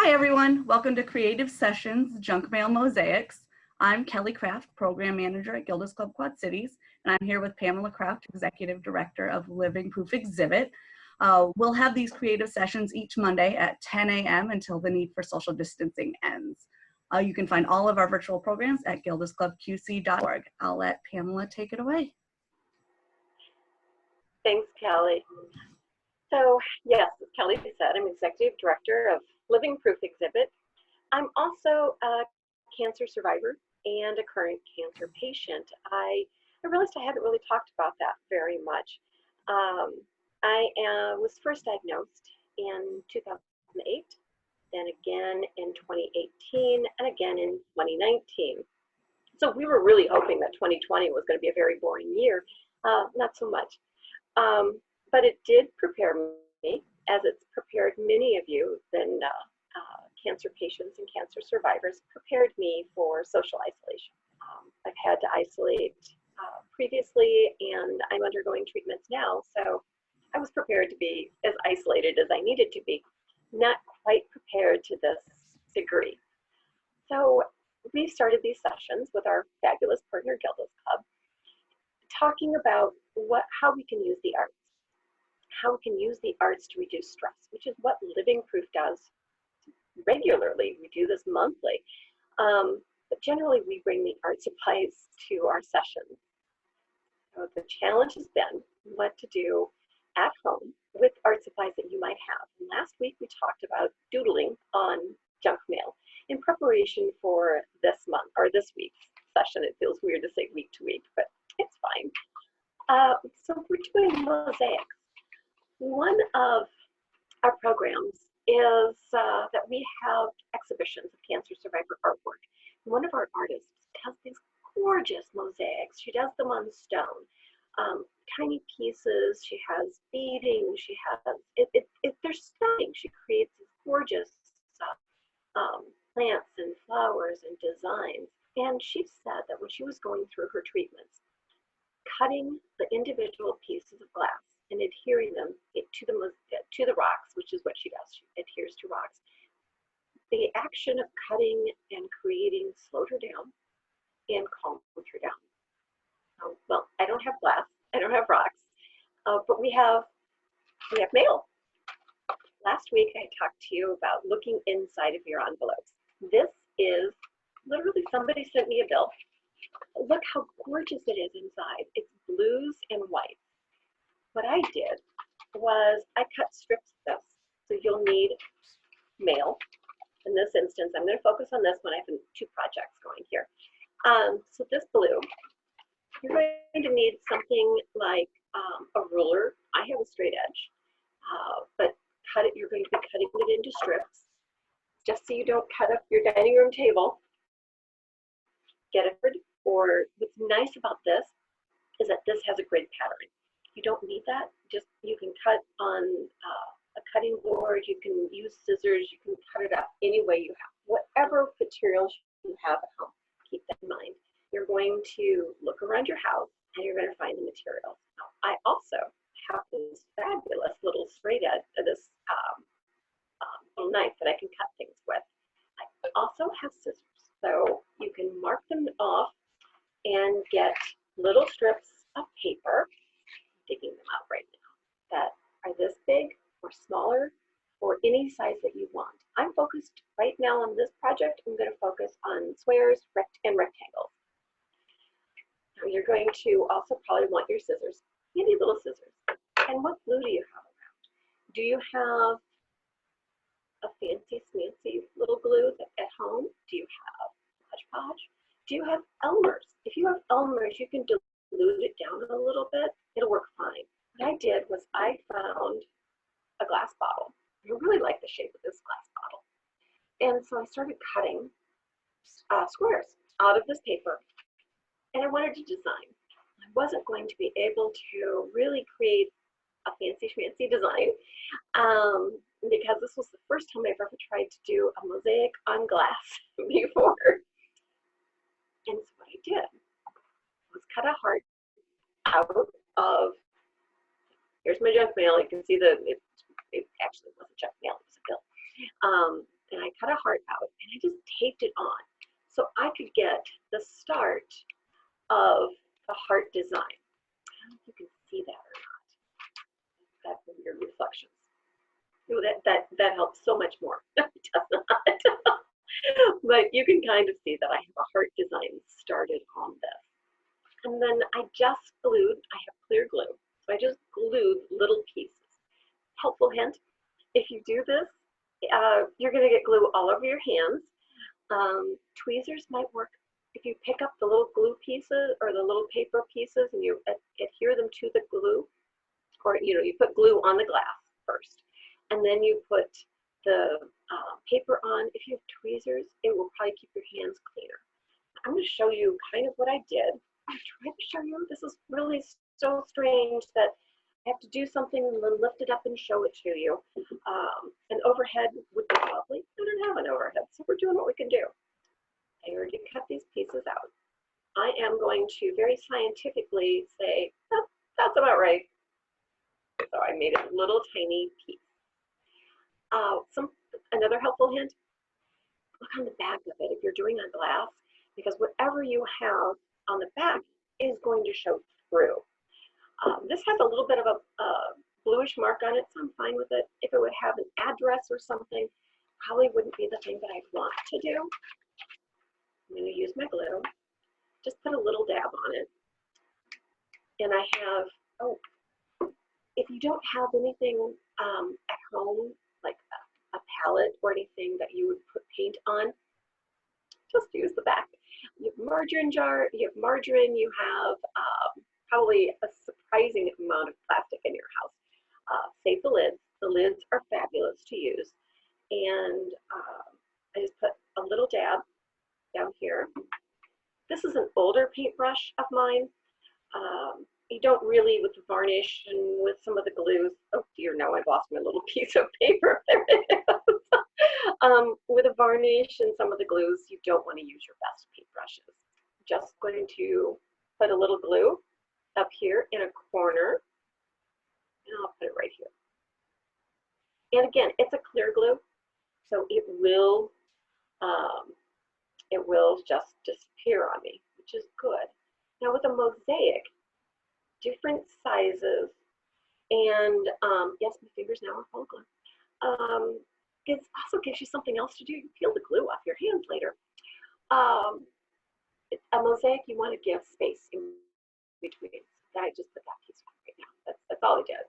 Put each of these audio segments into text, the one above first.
Hi everyone, welcome to Creative Sessions, Junk Mail Mosaics. I'm Kelly Kraft, Program Manager at Gilda's Club Quad Cities, and I'm here with Pamela Kraft, Executive Director of Living Proof Exhibit. We'll have these creative sessions each Monday at 10 a.m. until the need for social distancing ends. You can find all of our virtual programs at gildasclubqc.org. I'll let Pamela take it away. Thanks, Kelly. So yes, as Kelly said, I'm Executive Director of Living Proof Exhibit. I'm also a cancer survivor and a current cancer patient. I realized I hadn't really talked about that very much. I was first diagnosed in 2008, then again in 2018, and again in 2019. So we were really hoping that 2020 was going to be a very boring year. Not so much. But it did prepare me, as it's prepared many of you, then cancer patients and cancer survivors, prepared me for social isolation. I've had to isolate previously, and I'm undergoing treatments now, so I was prepared to be as isolated as I needed to be, not quite prepared to this degree. So we started these sessions with our fabulous partner, Gilda's Club, talking about how we can use the arts. How we can use the arts to reduce stress, which is what Living Proof does regularly. We do this monthly. But generally, we bring the art supplies to our sessions. So the challenge has been what to do at home with art supplies that you might have. And last week, we talked about doodling on junk mail in preparation for this month, or this week's session. It feels weird to say week to week, but it's fine. So we're doing mosaics. One of our programs is that we have exhibitions of cancer survivor artwork. One of our artists does these gorgeous mosaics. She does them on stone, tiny pieces. She has beading. She has they're stunning. She creates these gorgeous plants and flowers and designs. And she said that when she was going through her treatments, cutting the individual pieces of glass and adhering them to the rocks, which is what she does. She adheres to rocks. The action of cutting and creating slowed her down and calmed her down. Well, I don't have glass, I don't have rocks, but we have mail. Last week I talked to you about looking inside of your envelopes. This is literally somebody sent me a bill. Look how gorgeous it is inside. It's blues and whites. What I did was I cut strips of this. So you'll need mail. In this instance, I'm going to focus on this one. I have two projects going here. So this blue, you're going to need something like a ruler. I have a straight edge, but you're going to be cutting it into strips, just so you don't cut up your dining room table. Get it. Or what's nice about this is that this has a grid pattern. You don't need that. Just you can cut on a cutting board. You can use scissors. You can cut it up any way you have. Whatever materials you have at home, keep that in mind. You're going to look around your house and you're going to find the materials. Now, I also have this fabulous little straight edge, this little knife that I can cut things with. I also have scissors, so you can mark them off and get little strips of paper. Digging them out right now that are this big or smaller or any size that you want. I'm focused right now on this project. I'm going to focus on squares and rectangles. Now you're going to also probably want your scissors, handy little scissors. And what glue do you have around? Do you have a fancy smancy little glue at home? Do you have Hodge Podge? Do you have Elmer's? If you have Elmer's, you can dilute it down a little bit. It'll work fine. What I did was I found a glass bottle. I really like the shape of this glass bottle. And so I started cutting squares out of this paper. And I wanted to design. I wasn't going to be able to really create a fancy schmancy design because this was the first time I've ever tried to do a mosaic on glass before. And so what I did was cut a heart out of, here's my junk mail. You can see that it actually wasn't junk mail, it was a bill. and I cut a heart out and I just taped it on so I could get the start of the heart design. I don't know if you can see that or not. That's weird reflections. Ooh, that helps so much more. It does not. But you can kind of see that I have a heart design started on this. And then I just glued, I have clear glue, so I just glued little pieces. Helpful hint, if you do this, you're gonna get glue all over your hands. Tweezers might work if you pick up the little glue pieces or the little paper pieces and you adhere them to the glue, or you put glue on the glass first, and then you put the paper on. If you have tweezers, it will probably keep your hands cleaner. I'm going to show you kind of what I did. I tried to show you. This is really so strange that I have to do something and then lift it up and show it to you. An overhead would be lovely. I don't have an overhead, so we're doing what we can do. I already cut these pieces out. I am going to very scientifically say, oh, that's about right. So I made a little tiny piece. Another helpful hint, look on the back of it if you're doing on glass, because whatever you have on the back is going to show through. This has a little bit of a bluish mark on it, so I'm fine with it. If it would have an address or something, probably wouldn't be the thing that I'd want to do. I'm going to use my glue, just put a little dab on it. And I have, if you don't have anything at home, like a palette or anything that you would put paint on, just use the back. You have margarine jar, you have margarine, you have probably a surprising amount of plastic in your house. Save the lids. The lids are fabulous to use. And I just put a little dab down here. This is an older paintbrush of mine. You don't really, with the varnish and with some of the glues, oh dear, no, I've lost my little piece of paper. There it is. With a varnish and some of the glues, you don't want to use your best paintbrushes. Just going to put a little glue up here in a corner, and I'll put it right here. And again, it's a clear glue, so it will just disappear on me, which is good. Now with a mosaic, different sizes, and yes, my fingers now are full of glue. It also gives you something else to do. You peel the glue off your hands later. A mosaic, you want to give space in between. I just put that piece on right now. That's all I did.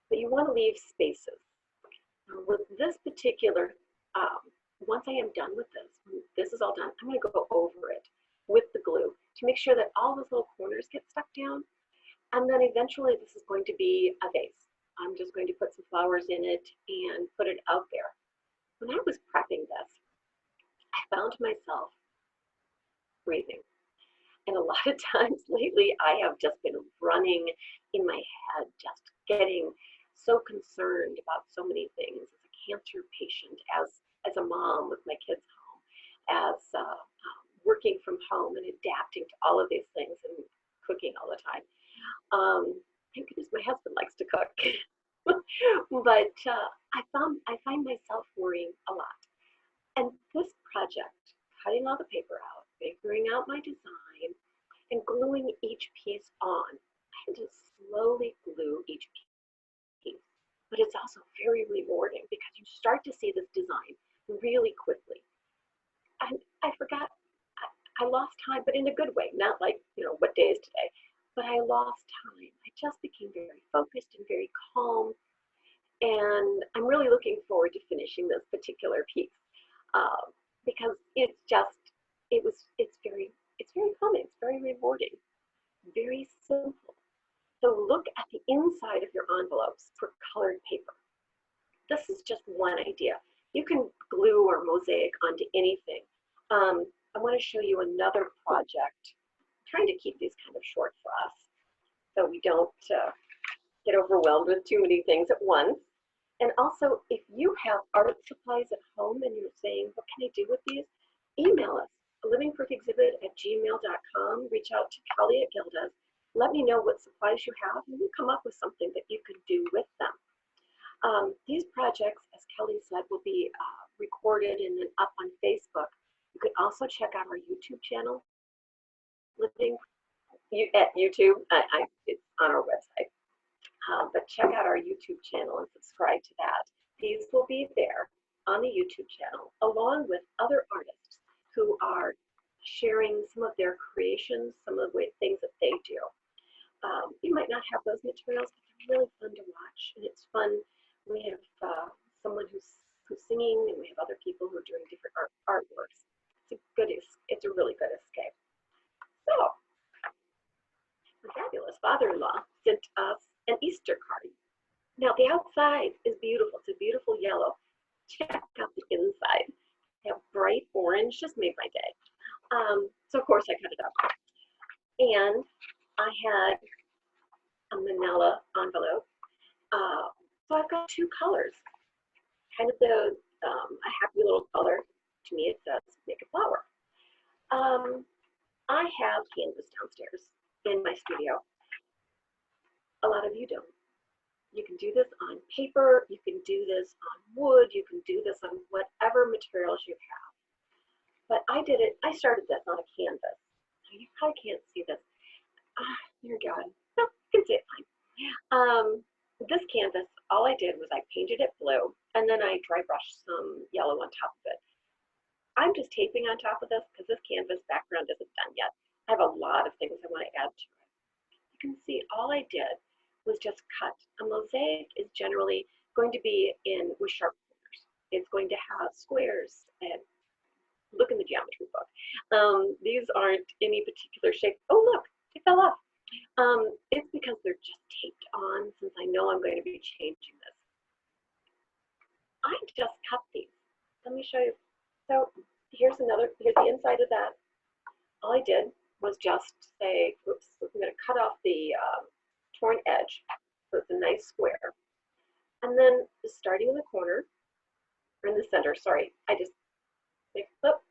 But you want to leave spaces. Now, with this particular, once I am done with this, when this is all done, I'm going to go over it with the glue to make sure that all those little corners get stuck down. And then eventually this is going to be a vase. I'm just going to put some flowers in it and put it out there. When I was prepping this, I found myself breathing. And a lot of times lately, I have just been running in my head, just getting so concerned about so many things as a cancer patient, as a mom with my kids home, as working from home and adapting to all of these things and cooking all the time. Thank goodness my husband likes to cook. But I find myself worrying a lot. And this project, cutting all the paper out, figuring out my design, and gluing each piece on, I had to slowly glue each piece. But it's also very rewarding because you start to see this design really quickly. And I forgot, I lost time, but in a good way, not like, what day is today? But I lost time. I just became very focused and very calm. And I'm really looking forward to finishing this particular piece because it's very calming. It's very rewarding, very simple. So look at the inside of your envelopes for colored paper. This is just one idea. You can glue or mosaic onto anything. I want to show you another project. I'm trying to keep these kind of short for us so we don't get overwhelmed with too many things at once. And also, if you have art supplies at home and you're saying, what can I do with these? Email us, livingproofexhibit@gmail.com. Reach out to Kelly at Gilda's. Let me know what supplies you have, and we'll come up with something that you could do with them. These projects, as Kelly said, will be recorded and then up on Facebook. You can also check out our YouTube channel, Living at YouTube. It's on our website. But check out our YouTube channel and subscribe to that. These will be there on the YouTube channel, along with other artists who are sharing some of their creations, some of the things that they do. You might not have those materials, but they're really fun to watch, and it's fun. We have someone who's singing, and we have other people who are doing different artworks. It's a really good escape. So, my fabulous father-in-law sent us an Easter card. Now the outside is beautiful. It's a beautiful yellow. Check out the inside. They have bright orange, just made my day. So of course I cut it up. And I had a manila envelope. So I've got two colors. Kind of a happy little color. To me it says make a flower. I have canvas downstairs in my studio. A lot of you don't. You can do this on paper, you can do this on wood, you can do this on whatever materials you have. But I started this on a canvas. You probably can't see this. Dear God. No, you can see it fine. This canvas, all I did was I painted it blue, and then I dry brushed some yellow on top of it. I'm just taping on top of this because this canvas background isn't done yet. I have a lot of things I want to add to it. You can see all I did was just cut. A mosaic is generally going to be with sharp corners. It's going to have squares, and look in the geometry book. These aren't any particular shape. Oh look, it fell off. It's because they're just taped on, since I know I'm going to be changing this. I just cut these. Let me show you. So here's the inside of that. All I did was just say, oops, I'm going to cut off the torn edge, so it's a nice square. And then starting in the corner, or in the center, sorry, I just make a clip.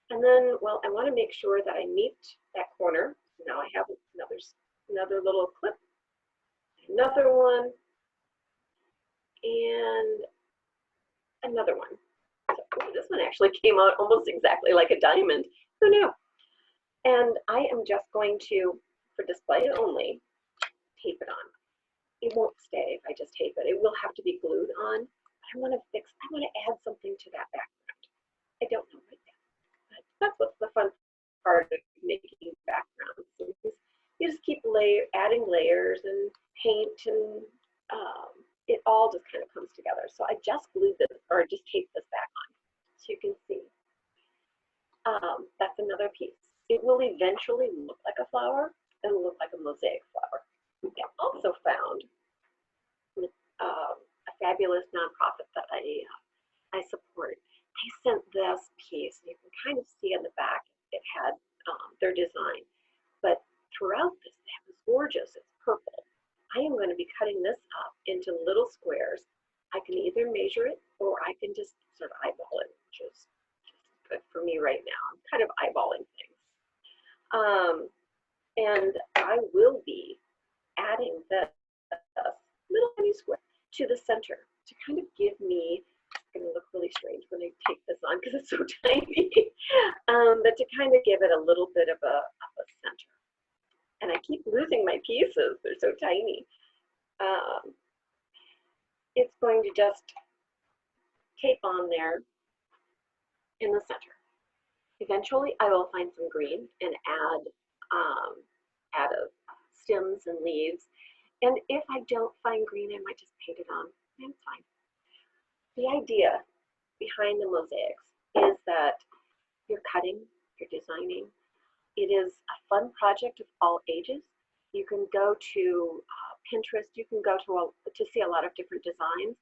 And then, well, I want to make sure that I meet that corner. So now I have another little clip, another one, and another one. So, ooh, this one actually came out almost exactly like a diamond. Who knew? And I am just going to, for display only, tape it on. It won't stay if I just tape it. It will have to be glued on. I want to add something to that background. I don't know right now, but that's what's the fun part of making backgrounds. You just keep adding layers and paint, and it all just kind of comes together. So I just glued this, or just taped this back on, so you can see. That's another piece. It will eventually look like a flower and look like a mosaic flower. I also found a fabulous nonprofit that I support. They sent this piece, and you can kind of see on the back it had their design. But throughout this, it was gorgeous. It's purple. I am going to be cutting this up into little squares. I can either measure it, or I can just sort of eyeball it, which is good for me right now. I'm kind of eyeballing things. And I will be adding this little tiny square to the center to kind of give me, it's going to look really strange when I take this on because it's so tiny, but to kind of give it a little bit of a center. And I keep losing my pieces. They're so tiny. It's going to just tape on there in the center. Eventually, I will find some green and add stems and leaves. And if I don't find green, I might just paint it on. That's fine. The idea behind the mosaics is that you're cutting, you're designing. It is a fun project of all ages. You can go to Pinterest. You can go to see a lot of different designs.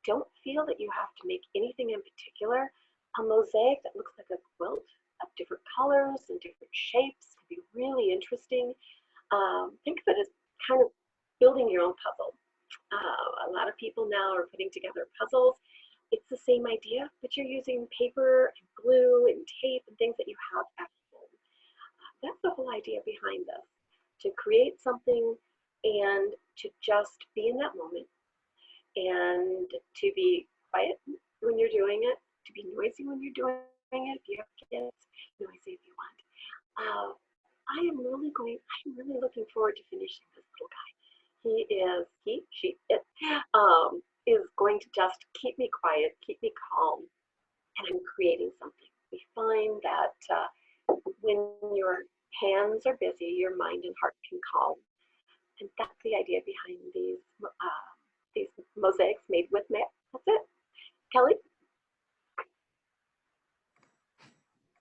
Don't feel that you have to make anything in particular. A mosaic that looks like a quilt of different colors and different shapes can be really interesting. Think of it as kind of building your own puzzle. A lot of people now are putting together puzzles. It's the same idea, but you're using paper and glue and tape and things that you have at home. That's the whole idea behind this, to create something and to just be in that moment and to be quiet when you're doing it, to be noisy when you're doing it. If you have kids, noisy if you want. I'm really looking forward to finishing this little guy. It is going to just keep me quiet, keep me calm, and I'm creating something. We find that when your hands are busy, your mind and heart can calm. And that's the idea behind these mosaics made with math. That's it. Kelly?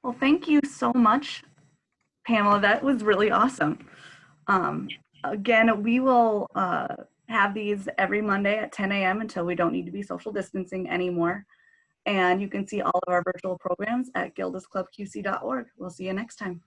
Well, thank you so much, Pamela. That was really awesome. Um, Again, we will have these every Monday at 10 a.m. until we don't need to be social distancing anymore. And you can see all of our virtual programs at gildasclubqc.org. We'll see you next time.